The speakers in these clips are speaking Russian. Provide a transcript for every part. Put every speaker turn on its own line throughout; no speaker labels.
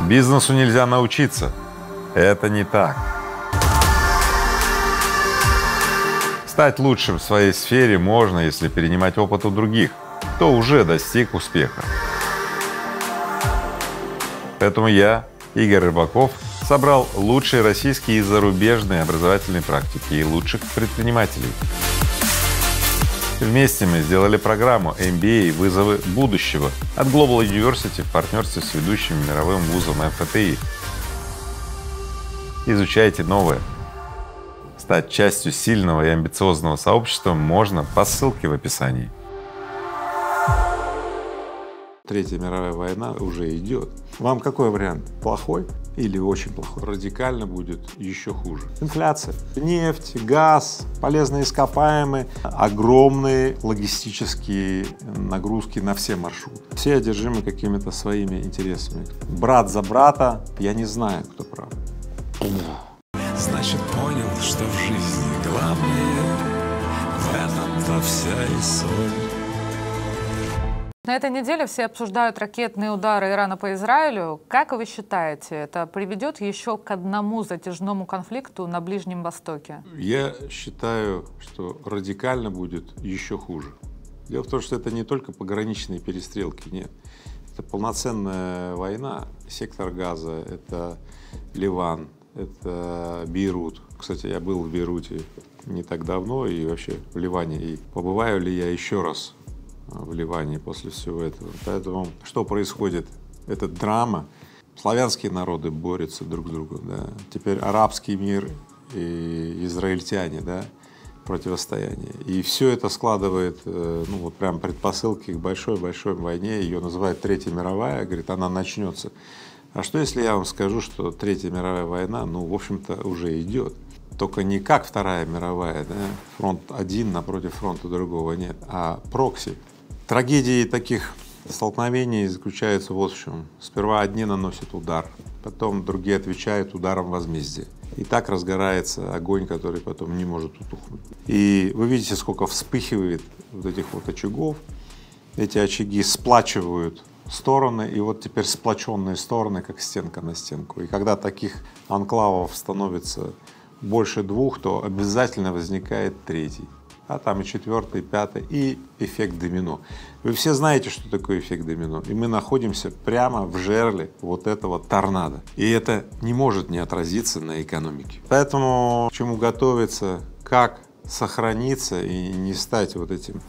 Бизнесу нельзя научиться. Это не так. Стать лучшим в своей сфере можно, если перенимать опыт у других, кто уже достиг успеха. Поэтому я, Игорь Рыбаков, собрал лучшие российские и зарубежные образовательные практики и лучших предпринимателей. Вместе мы сделали программу MBA «Вызовы будущего» от Global University в партнерстве с ведущим мировым вузом МФТИ. Изучайте новое. Стать частью сильного и амбициозного сообщества можно по ссылке в описании.
Третья мировая война уже идет. Вам какой вариант? Плохой или очень плохой? Радикально будет еще хуже. Инфляция, нефть, газ, полезные ископаемые, огромные логистические нагрузки на все маршруты. Все одержимы какими-то своими интересами. Брат за брата, я не знаю, кто прав.
Значит, понял, что в жизни главное, в этом-то вся и соль.
На этой неделе все обсуждают ракетные удары Ирана по Израилю. Как вы считаете, это приведет еще к одному затяжному конфликту на Ближнем Востоке?
Я считаю, что радикально будет еще хуже. Дело в том, что это не только пограничные перестрелки, нет. Это полноценная война. Сектор Газа, это Ливан, это Бейрут. Кстати, я был в Бейруте не так давно и вообще в Ливане. И побываю ли я еще раз в Ливане после всего этого? Поэтому что происходит? Это драма. Славянские народы борются друг с другом, да. Теперь арабский мир и израильтяне, да, противостояние. И все это складывает, ну вот прям предпосылки к большой-большой войне. Ее называют Третья мировая, говорит, она начнется. А что если я вам скажу, что Третья мировая война, ну, в общем-то, уже идет? Только не как Вторая мировая, да, фронт один напротив фронта другого, нет, а прокси. Трагедии таких столкновений заключаются вот в чем. Сперва одни наносят удар, потом другие отвечают ударом возмездия. И так разгорается огонь, который потом не может утухнуть. И вы видите, сколько вспыхивает вот этих вот очагов. Эти очаги сплачивают стороны, и вот теперь сплоченные стороны, как стенка на стенку. И когда таких анклавов становится больше двух, то обязательно возникает третий, а там и четвертый, и пятый, и эффект домино. Вы все знаете, что такое эффект домино, и мы находимся прямо в жерле вот этого торнадо, и это не может не отразиться на экономике. Поэтому к чему готовиться, как сохраниться и не стать вот этим,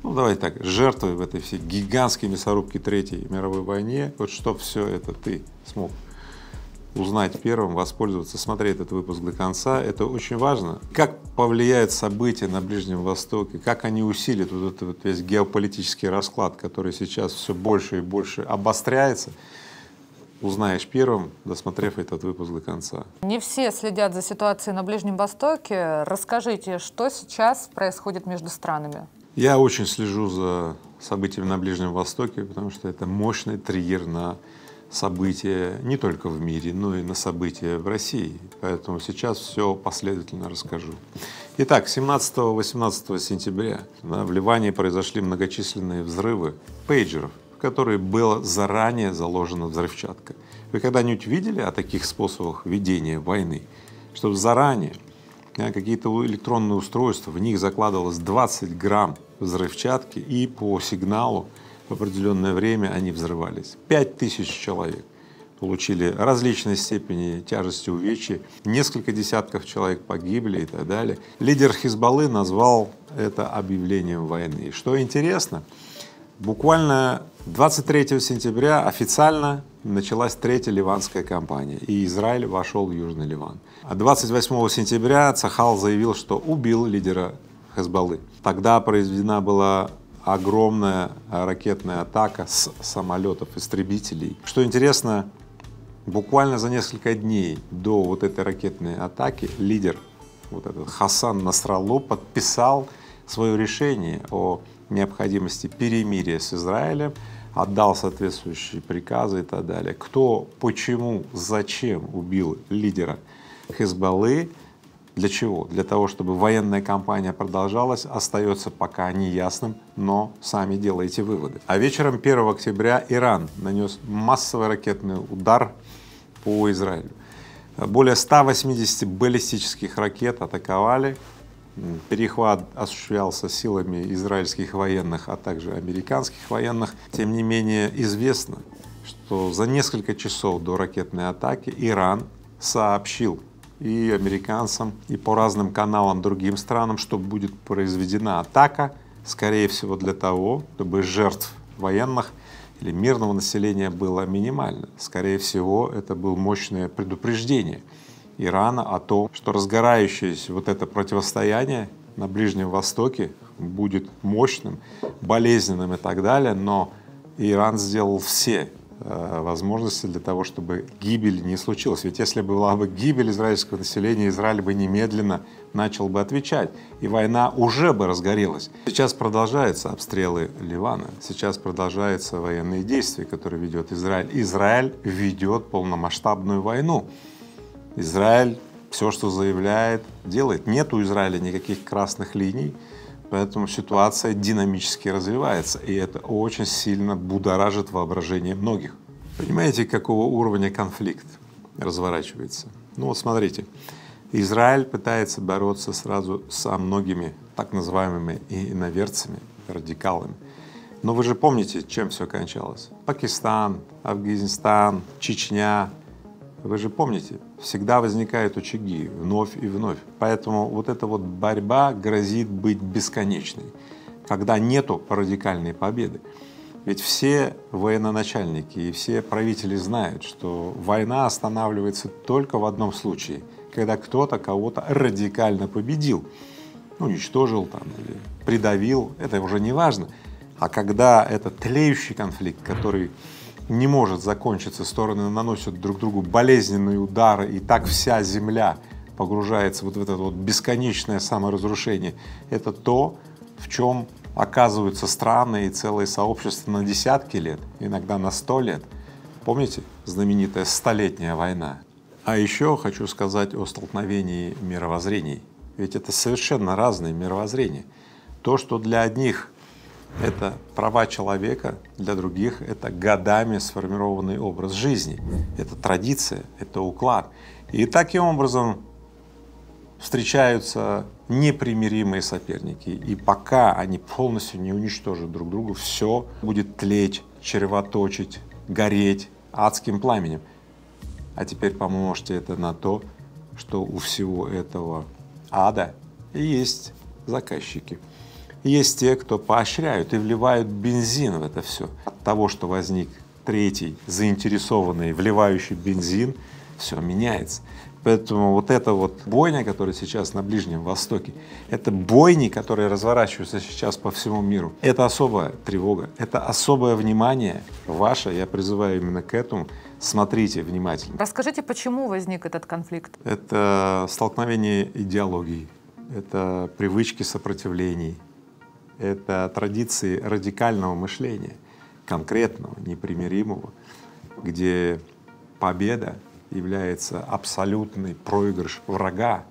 ну давайте так, жертвой в этой всей гигантской мясорубке Третьей мировой войне, вот чтоб все это ты смог узнать первым, воспользоваться, смотреть этот выпуск до конца. Это очень важно. Как повлияют события на Ближнем Востоке, как они усилят вот этот вот весь геополитический расклад, который сейчас все больше и больше обостряется, узнаешь первым, досмотрев этот выпуск до конца.
Не все следят за ситуацией на Ближнем Востоке. Расскажите, что сейчас происходит между странами?
Я очень слежу за событиями на Ближнем Востоке, потому что это мощный триггер на события не только в мире, но и на события в России. Поэтому сейчас все последовательно расскажу. Итак, 17-18 сентября в Ливане произошли многочисленные взрывы пейджеров, в которые была заранее заложена взрывчатка. Вы когда-нибудь видели о таких способах ведения войны, чтобы заранее какие-то электронные устройства, в них закладывалось 20 грамм взрывчатки, и по сигналу в определенное время они взрывались. 5000 человек получили различной степени тяжести увечий, несколько десятков человек погибли и так далее. Лидер Хизбаллы назвал это объявлением войны. Что интересно, буквально 23 сентября официально началась Третья ливанская кампания, и Израиль вошел в Южный Ливан. А 28 сентября Цахал заявил, что убил лидера Хизбаллы. Тогда произведена была огромная ракетная атака с самолетов-истребителей. Что интересно, буквально за несколько дней до вот этой ракетной атаки лидер, вот этот Хасан Насралло, подписал свое решение о необходимости перемирия с Израилем, отдал соответствующие приказы и так далее. Кто, почему, зачем убил лидера Хизбаллы, для чего? Для того, чтобы военная кампания продолжалась, остается пока неясным, но сами делайте выводы. А вечером 1 октября Иран нанес массовый ракетный удар по Израилю. Более 180 баллистических ракет атаковали. Перехват осуществлялся силами израильских военных, а также американских военных. Тем не менее известно, что за несколько часов до ракетной атаки Иран сообщил и американцам, и по разным каналам другим странам, что будет произведена атака, скорее всего для того, чтобы жертв военных или мирного населения было минимально. Скорее всего, это было мощное предупреждение Ирана о том, что разгорающееся вот это противостояние на Ближнем Востоке будет мощным, болезненным и так далее, но Иран сделал все возможности для того, чтобы гибели не случилось. Ведь если была бы гибель израильского населения, Израиль бы немедленно начал бы отвечать, и война уже бы разгорелась. Сейчас продолжаются обстрелы Ливана, сейчас продолжаются военные действия, которые ведет Израиль. Израиль ведет полномасштабную войну. Израиль все, что заявляет, делает. Нет у Израиля никаких красных линий, поэтому ситуация динамически развивается, и это очень сильно будоражит воображение многих. Понимаете, какого уровня конфликт разворачивается? Ну вот смотрите, Израиль пытается бороться сразу со многими так называемыми иноверцами, радикалами. Но вы же помните, чем все кончалось? Пакистан, Афганистан, Чечня. Вы же помните, всегда возникают очаги вновь и вновь. Поэтому вот эта вот борьба грозит быть бесконечной, когда нету радикальной победы. Ведь все военачальники и все правители знают, что война останавливается только в одном случае, когда кто-то кого-то радикально победил, уничтожил там или придавил, это уже не важно. А когда это тлеющий конфликт, который не может закончиться, стороны наносят друг другу болезненные удары, и так вся земля погружается вот в это вот бесконечное саморазрушение. Это то, в чем оказываются страны и целые сообщества на десятки лет, иногда на 100 лет. Помните знаменитая столетняя война? А еще хочу сказать о столкновении мировоззрений. Ведь это совершенно разные мировоззрения. То, что для одних это права человека, для других это годами сформированный образ жизни, это традиция, это уклад. И таким образом встречаются непримиримые соперники. И пока они полностью не уничтожат друг друга, все будет тлеть, чревоточить, гореть адским пламенем. А теперь помножьте это на то, что у всего этого ада есть заказчики. Есть те, кто поощряют и вливают бензин в это все. От того, что возник третий заинтересованный, вливающий бензин, все меняется. Поэтому вот эта вот бойня, которая сейчас на Ближнем Востоке, это бойни, которые разворачиваются сейчас по всему миру. Это особая тревога, это особое внимание ваше, я призываю именно к этому. Смотрите внимательно.
Расскажите, почему возник этот конфликт?
Это столкновение идеологий, это привычки сопротивлений, это традиции радикального мышления, конкретного, непримиримого, где победа является абсолютный проигрыш врага,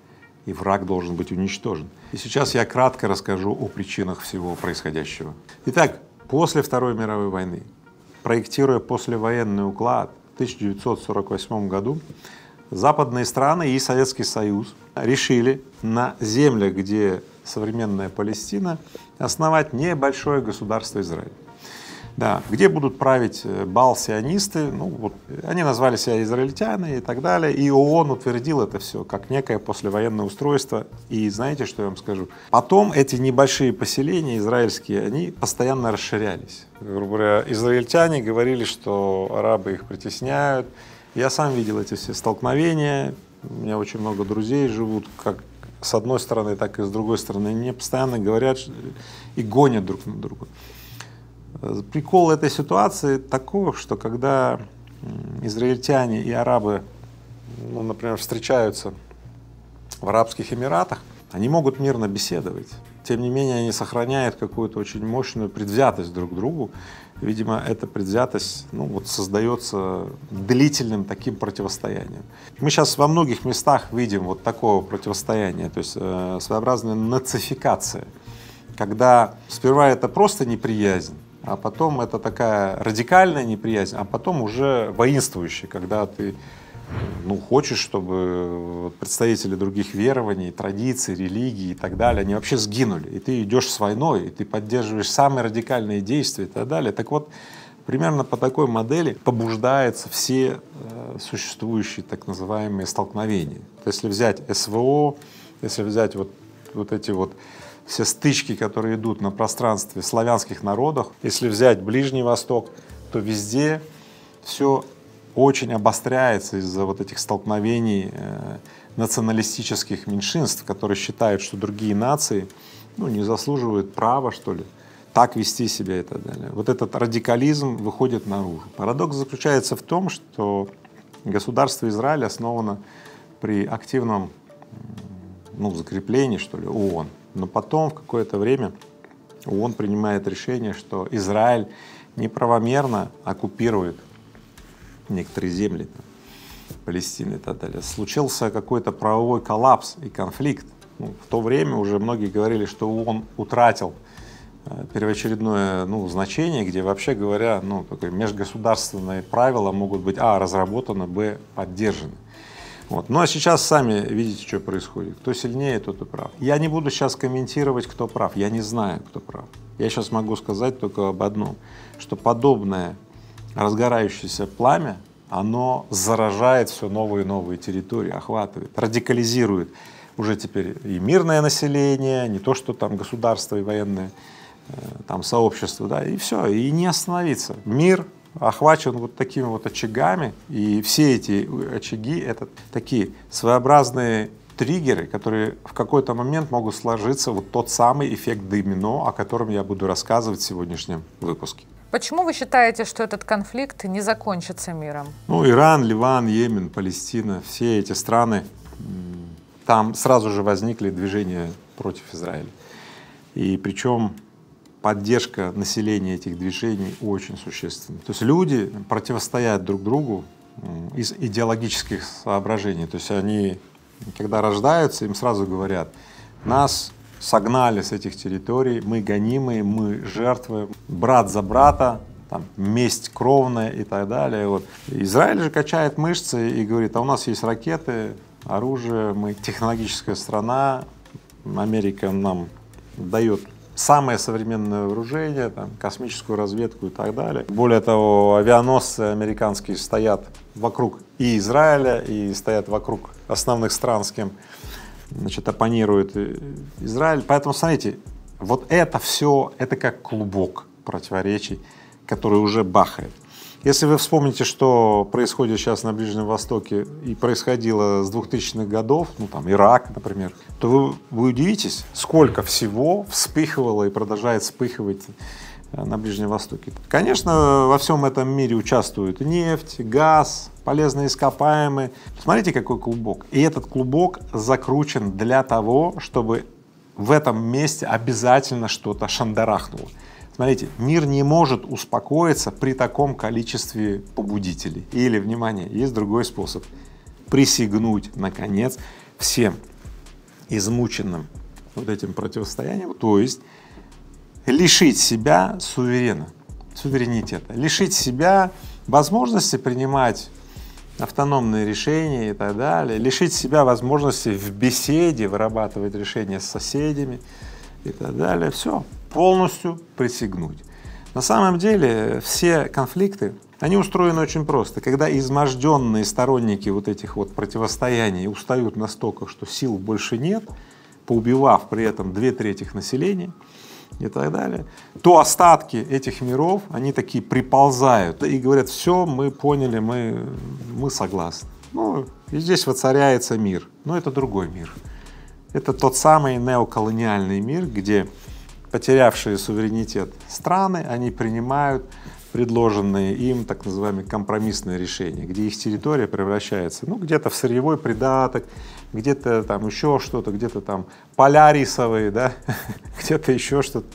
и враг должен быть уничтожен. И сейчас я кратко расскажу о причинах всего происходящего. Итак, после Второй мировой войны, проектируя послевоенный уклад в 1948 году, западные страны и Советский Союз решили на землях, где современная Палестина, основать небольшое государство Израиль. Да, где будут править баал-сионисты, ну вот они назвали себя израильтяне и так далее, и ООН утвердил это все как некое послевоенное устройство. И знаете, что я вам скажу? Потом эти небольшие поселения израильские, они постоянно расширялись. Грубо говоря, израильтяне говорили, что арабы их притесняют. Я сам видел эти все столкновения, у меня очень много друзей живут как с одной стороны, так и с другой стороны. Они постоянно говорят и гонят друг на друга. Прикол этой ситуации такой, что когда израильтяне и арабы, ну, например, встречаются в Арабских Эмиратах, они могут мирно беседовать. Тем не менее, они сохраняют какую-то очень мощную предвзятость друг к другу. Видимо, эта предвзятость, ну, вот создается длительным таким противостоянием. Мы сейчас во многих местах видим вот такого противостояния, то есть своеобразная нацификация, когда сперва это просто неприязнь, а потом это такая радикальная неприязнь, а потом уже воинствующая, когда ты ну, хочет, чтобы представители других верований, традиций, религий и так далее, они вообще сгинули. И ты идешь с войной, и ты поддерживаешь самые радикальные действия и так далее. Так вот, примерно по такой модели побуждаются все существующие так называемые столкновения. Если взять СВО, если взять вот эти вот все стычки, которые идут на пространстве славянских народов, если взять Ближний Восток, то везде все очень обостряется из-за вот этих столкновений националистических меньшинств, которые считают, что другие нации, ну, не заслуживают права, что ли, так вести себя и так далее. Вот этот радикализм выходит наружу. Парадокс заключается в том, что государство Израиль основано при активном, ну, закреплении, что ли, ООН. Но потом в какое-то время ООН принимает решение, что Израиль неправомерно оккупирует некоторые земли, Палестины и так далее. Случился какой-то правовой коллапс и конфликт. Ну, в то время уже многие говорили, что ООН утратил первоочередное, ну, значение, где, вообще говоря, ну, такое межгосударственные правила могут быть разработаны, поддержаны. Вот. Ну а сейчас сами видите, что происходит. Кто сильнее, тот и прав. Я не буду сейчас комментировать, кто прав. Я не знаю, кто прав. Я сейчас могу сказать только об одном, что подобное разгорающееся пламя, оно заражает все новые и новые территории, охватывает, радикализирует уже теперь и мирное население, не то что там государство и военное там сообщество, да, и все, и не остановиться. Мир охвачен вот такими вот очагами, и все эти очаги — это такие своеобразные триггеры, которые в какой-то момент могут сложиться, вот тот самый эффект домино, о котором я буду рассказывать в сегодняшнем выпуске.
Почему вы считаете, что этот конфликт не закончится миром?
Ну, Иран, Ливан, Йемен, Палестина, все эти страны, там сразу же возникли движения против Израиля. И причем поддержка населения этих движений очень существенна. То есть люди противостоят друг другу из идеологических соображений. То есть они, когда рождаются, им сразу говорят: нас согнали с этих территорий, мы гонимые, мы жертвы, брат за брата, там, месть кровная и так далее. Вот. Израиль же качает мышцы и говорит: а у нас есть ракеты, оружие, мы технологическая страна, Америка нам дает самое современное вооружение, там, космическую разведку и так далее. Более того, авианосцы американские стоят вокруг и Израиля, и стоят вокруг основных стран, с кем, значит, оппонирует Израиль. Поэтому, смотрите, вот это все, это как клубок противоречий, который уже бахает. Если вы вспомните, что происходит сейчас на Ближнем Востоке и происходило с 2000-х годов, ну там Ирак, например, то вы удивитесь, сколько всего вспыхивало и продолжает вспыхивать на Ближнем Востоке. Конечно, во всем этом мире участвуют нефть, газ, полезные ископаемые. Смотрите, какой клубок. И этот клубок закручен для того, чтобы в этом месте обязательно что-то шандарахнуло. Смотрите, мир не может успокоиться при таком количестве побудителей. Или, внимание, есть другой способ — присягнуть, наконец, всем измученным вот этим противостоянием, то есть лишить себя суверенитета, лишить себя возможности принимать автономные решения и так далее, лишить себя возможности в беседе вырабатывать решения с соседями и так далее. Все. Полностью присягнуть. На самом деле все конфликты, они устроены очень просто. Когда изможденные сторонники вот этих вот противостояний устают настолько, что сил больше нет, поубивав при этом 2/3 населения и так далее, то остатки этих миров, они такие приползают и говорят: все, мы поняли, мы согласны. Ну, и здесь воцаряется мир. Но это другой мир. Это тот самый неоколониальный мир, где потерявшие суверенитет страны, они принимают предложенные им так называемые компромиссные решения, где их территория превращается, ну, где-то в сырьевой придаток, где-то там еще что-то, где-то там поля рисовые, да, где-то еще что-то,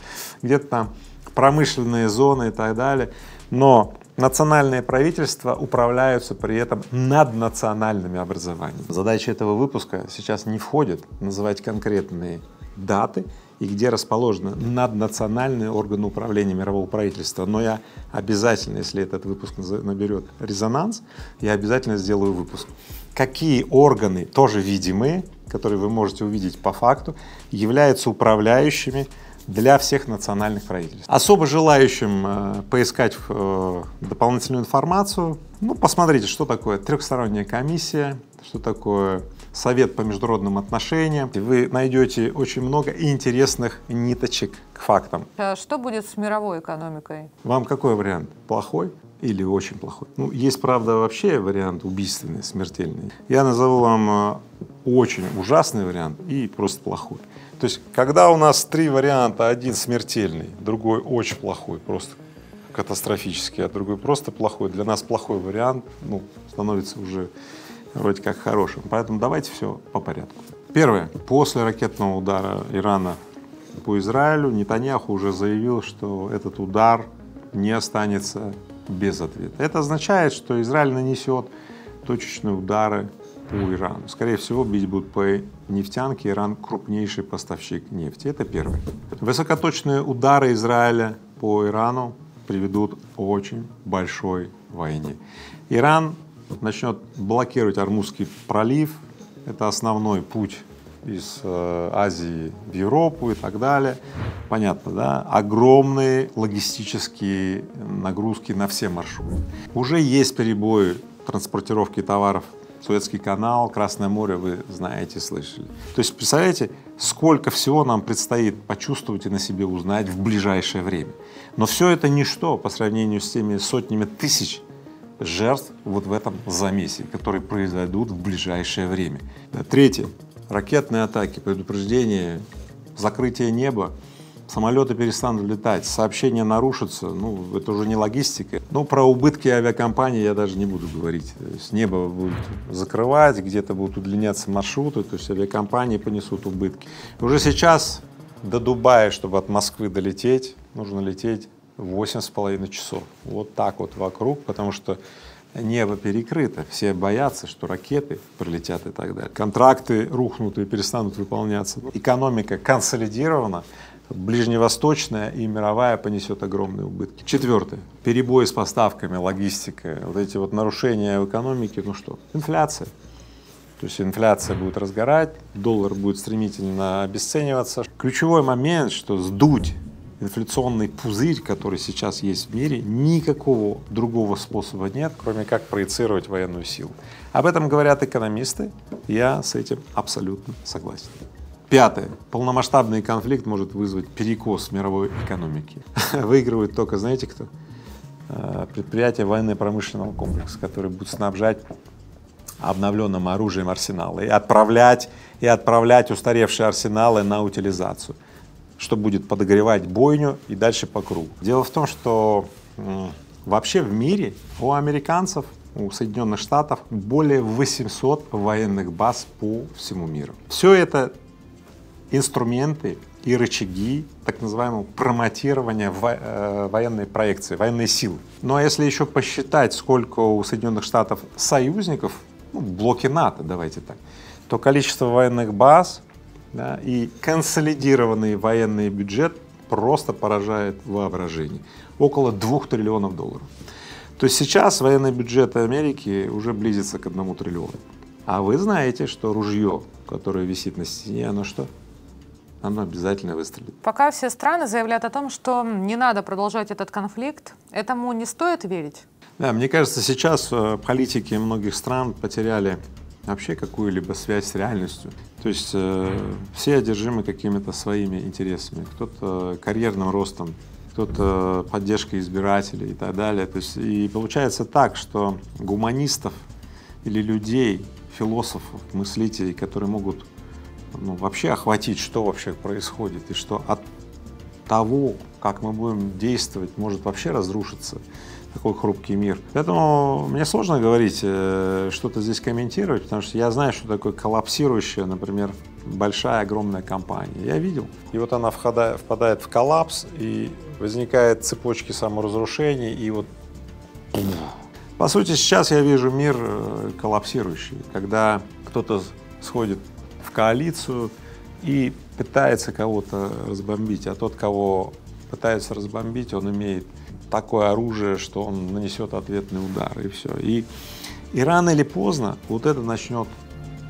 где-то там промышленные зоны и так далее. Но национальные правительства управляются при этом наднациональными образованиями. Задача этого выпуска сейчас не входит называть конкретные даты и где расположены наднациональные органы управления мирового правительства. Но я обязательно, если этот выпуск наберет резонанс, я обязательно сделаю выпуск. Какие органы, тоже видимые, которые вы можете увидеть по факту, являются управляющими для всех национальных правительств. Особо желающим поискать дополнительную информацию, ну, посмотрите, что такое трехсторонняя комиссия, что такое Совет по международным отношениям. Вы найдете очень много интересных ниточек к фактам.
А что будет с мировой экономикой?
Вам какой вариант? Плохой или очень плохой? Ну, есть, правда, вообще вариант убийственный, смертельный. Я назову вам очень ужасный вариант и просто плохой. То есть, когда у нас три варианта, один смертельный, другой очень плохой, просто катастрофический, а другой просто плохой, для нас плохой вариант, ну, становится уже вроде как хорошим. Поэтому давайте все по порядку. Первое. После ракетного удара Ирана по Израилю Нетаньяху уже заявил, что этот удар не останется без ответа. Это означает, что Израиль нанесет точечные удары по Ирану. Скорее всего, бить будут по нефтянке. Иран — крупнейший поставщик нефти. Это первое. Высокоточные удары Израиля по Ирану приведут к очень большой войне. Иран начнет блокировать Ормузский пролив. Это основной путь из Азии в Европу и так далее. Понятно, да? Огромные логистические нагрузки на все маршруты. Уже есть перебои транспортировки товаров. Суэцкий канал, Красное море, вы знаете, слышали. То есть, представляете, сколько всего нам предстоит почувствовать и на себе узнать в ближайшее время. Но все это ничто по сравнению с теми сотнями тысяч жертв вот в этом замесе, которые произойдут в ближайшее время. Третье. Ракетные атаки, предупреждение, закрытие неба, самолеты перестанут летать, сообщения нарушатся, ну, это уже не логистика. Но про убытки авиакомпаний я даже не буду говорить. То есть небо будут закрывать, где-то будут удлиняться маршруты, то есть авиакомпании понесут убытки. Уже сейчас до Дубая, чтобы от Москвы долететь, нужно лететь 8,5 часов. Вот так вот вокруг, потому что небо перекрыто, все боятся, что ракеты прилетят и так далее. Контракты рухнут и перестанут выполняться. Экономика консолидирована, ближневосточная и мировая понесет огромные убытки. Четвертое. Перебои с поставками, логистика, вот эти вот нарушения в экономике, ну что, инфляция. То есть инфляция будет разгорать, доллар будет стремительно обесцениваться. Ключевой момент, что сдуть инфляционный пузырь, который сейчас есть в мире, никакого другого способа нет, кроме как проецировать военную силу. Об этом говорят экономисты, я с этим абсолютно согласен. Пятое. Полномасштабный конфликт может вызвать перекос мировой экономики. Выигрывает только, знаете кто? Предприятия военно-промышленного комплекса, которые будут снабжать обновленным оружием арсеналы и отправлять устаревшие арсеналы на утилизацию, что будет подогревать бойню и дальше по кругу. Дело в том, что вообще в мире у американцев, у Соединенных Штатов более 800 военных баз по всему миру. Все это инструменты и рычаги так называемого промотирования военной проекции, военной силы. Ну а если еще посчитать, сколько у Соединенных Штатов союзников, ну, в блоке НАТО, давайте так, то количество военных баз, да, и консолидированный военный бюджет просто поражает воображение. Около 2 триллионов долларов. То есть сейчас военный бюджет Америки уже близится к 1 триллиону. А вы знаете, что ружье, которое висит на стене, оно что? Оно обязательно выстрелит.
Пока все страны заявляют о том, что не надо продолжать этот конфликт, этому не стоит верить?
Да, мне кажется, сейчас политики многих стран потеряли вообще какую-либо связь с реальностью. То есть все одержимы какими-то своими интересами. Кто-то карьерным ростом, кто-то поддержкой избирателей и так далее. То есть, и получается так, что гуманистов или людей, философов, мыслителей, которые могут вообще охватить, что вообще происходит, и что от того, как мы будем действовать, может вообще разрушиться такой хрупкий мир. Поэтому мне сложно говорить, что-то здесь комментировать, потому что я знаю, что такое коллапсирующая, например, большая, огромная компания. Я видел. И вот она впадает в коллапс, и возникают цепочки саморазрушений, и вот… По сути, сейчас я вижу мир коллапсирующий, когда кто-то сходит в коалицию, и пытается кого-то разбомбить, а тот, кого пытается разбомбить, он имеет такое оружие, что он нанесет ответный удар, и все. И рано или поздно вот это начнет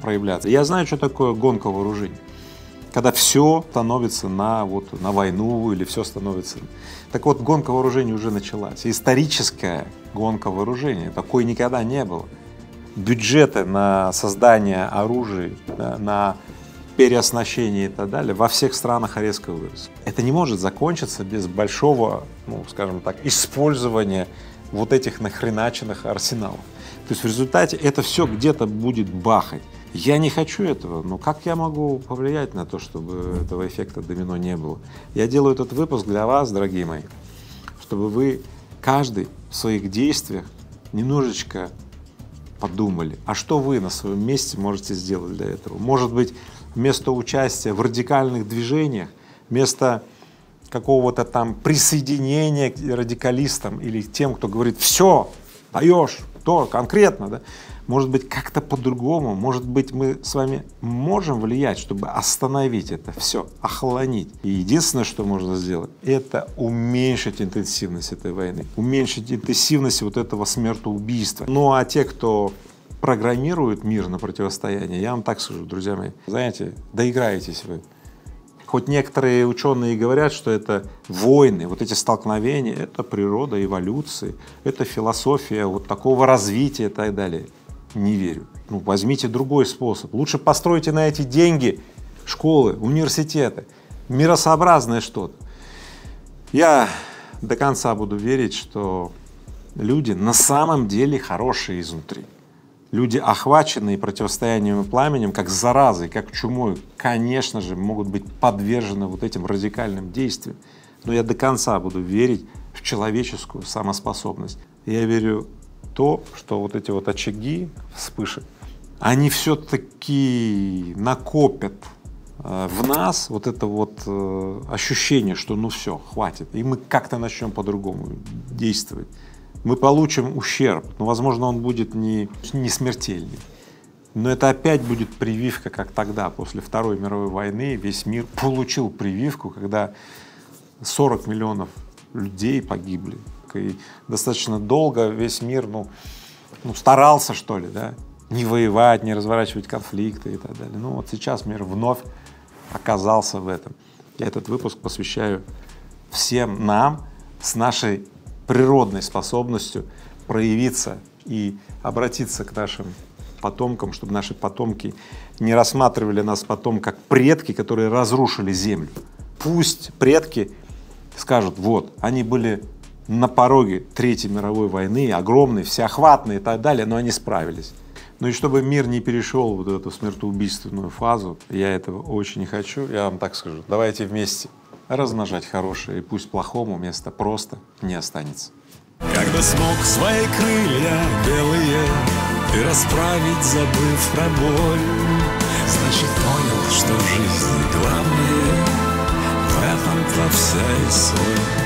проявляться. Я знаю, что такое гонка вооружений, когда все становится на войну или все становится. Так вот, гонка вооружений уже началась. Историческая гонка вооружений, такой никогда не было. Бюджеты на создание оружия, на переоснащение и так далее во всех странах резко выросли. Это не может закончиться без большого, скажем так, использования вот этих нахреначенных арсеналов. То есть в результате это все где-то будет бахать. Я не хочу этого, но как я могу повлиять на то, чтобы этого эффекта домино не было? Я делаю этот выпуск для вас, дорогие мои, чтобы вы, каждый в своих действиях немножечко подумали, а что вы на своем месте можете сделать для этого? Может быть, вместо участия в радикальных движениях, вместо какого-то там присоединения к радикалистам или тем, кто говорит: все, даешь, то конкретно, да? Может быть, как-то по-другому, может быть, мы с вами можем влиять, чтобы остановить это все, охладить. И единственное, что можно сделать, это уменьшить интенсивность этой войны, уменьшить интенсивность вот этого смертоубийства. Ну а те, кто программирует мир на противостояние, я вам так скажу, друзья мои, знаете, доиграетесь вы. Хоть некоторые ученые говорят, что это войны, вот эти столкновения, это природа эволюции, это философия вот такого развития и так далее. Не верю. Возьмите другой способ. Лучше постройте на эти деньги школы, университеты, миросообразное что-то. Я до конца буду верить, что люди на самом деле хорошие изнутри. Люди, охваченные противостоянием и пламенем, как заразой, как чумой, конечно же, могут быть подвержены вот этим радикальным действиям. Но я до конца буду верить в человеческую самоспособность. Я верю в то, что вот эти вот очаги вспышек, они все-таки накопят в нас вот это вот ощущение, что ну все, хватит, и мы как-то начнем по-другому действовать. Мы получим ущерб, но, возможно, он будет не смертельный. Но это опять будет прививка, как тогда, после Второй мировой войны, весь мир получил прививку, когда 40 миллионов людей погибли. И достаточно долго весь мир, старался, что ли, да, не воевать, не разворачивать конфликты и так далее. Ну вот сейчас мир вновь оказался в этом. Я этот выпуск посвящаю всем нам с нашей природной способностью проявиться и обратиться к нашим потомкам, чтобы наши потомки не рассматривали нас потом как предки, которые разрушили землю. Пусть предки скажут: вот, они были на пороге Третьей мировой войны, огромные, всеохватные и так далее, но они справились. Ну и чтобы мир не перешел в вот эту смертоубийственную фазу, я этого очень не хочу, я вам так скажу, давайте вместе размножать хорошее, и пусть плохому места просто не останется.
Когда смог свои крылья белые ты расправить, забыв про боль, значит понял, что в жизни главное, в этом-то вся и соль.